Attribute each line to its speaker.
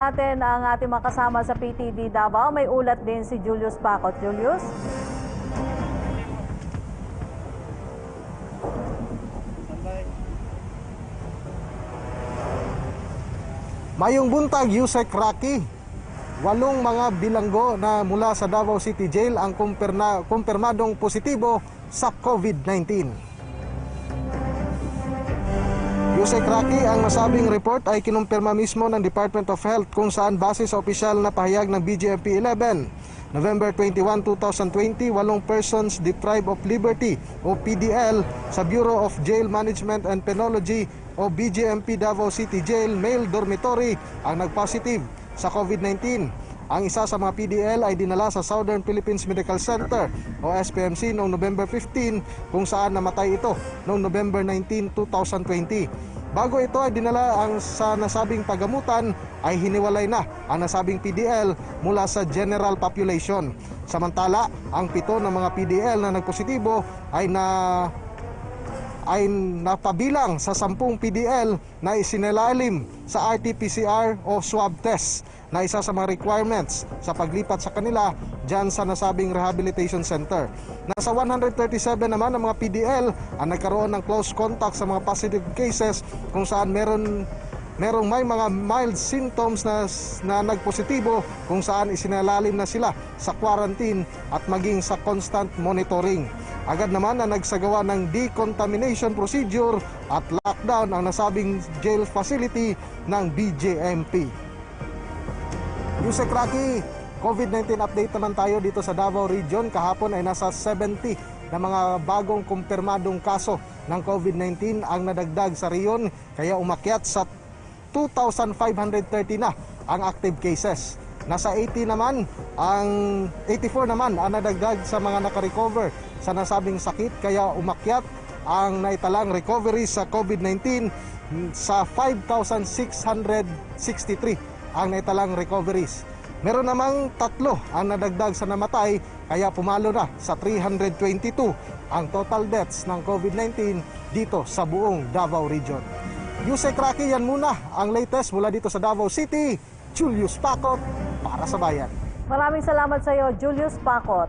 Speaker 1: Natin ang ating makasama sa PTV Davao. May ulat din si Julius Pacot. Julius?
Speaker 2: Mayong buntag, Yusek Rocky. 8 mga bilanggo na mula sa Davao City Jail ang kumpirmadong positibo sa COVID-19. Yusek Rocky, ang nasabing report ay kinumpirma mismo ng Department of Health kung saan base sa opisyal na pahayag ng BJMP 11. November 21, 2020, 8 persons deprived of liberty o PDL sa Bureau of Jail Management and Penology o BJMP Davao City Jail Male Dormitory ang nagpositive sa COVID-19. Ang isa sa mga PDL ay dinala sa Southern Philippines Medical Center o SPMC noong November 15 kung saan namatay ito noong November 19, 2020. Bago ito ay dinala sa nasabing pagamutan ay hiniwalay na ang nasabing PDL mula sa general population. Samantala, ang 7 ng mga PDL na nagpositibo ay napabilang sa 10 PDL na isinalalim sa RT-PCR o swab test na isa sa mga requirements sa paglipat sa kanila dyan sa nasabing rehabilitation center. Nasa 137 naman ang mga PDL ang nagkaroon ng close contact sa mga positive cases kung saan merong may mga mild symptoms na nagpositibo kung saan isinalalim na sila sa quarantine at maging sa constant monitoring. Agad naman na nagsagawa ng decontamination procedure at lockdown ang nasabing jail facility ng BJMP. Yusek Rocky, COVID-19 update naman tayo dito sa Davao Region. Kahapon ay nasa 70 na mga bagong kumpirmadong kaso ng COVID-19 ang nadagdag sa riyon, kaya umakyat sa 2,530 na ang active cases. Nasa 84 naman ang nadagdag sa mga nakarecover sa nasabing sakit, kaya umakyat ang naitalang recovery sa COVID-19 sa 5,663 ang naitalang recoveries. Meron namang 3 ang nadagdag sa namatay, kaya pumalo na sa 322 ang total deaths ng COVID-19 dito sa buong Davao Region. Yusek Rocky, yan muna ang latest mula dito sa Davao City. Julius Pacot para sa Bayan.
Speaker 1: Maraming salamat sa iyo, Julius Pacot.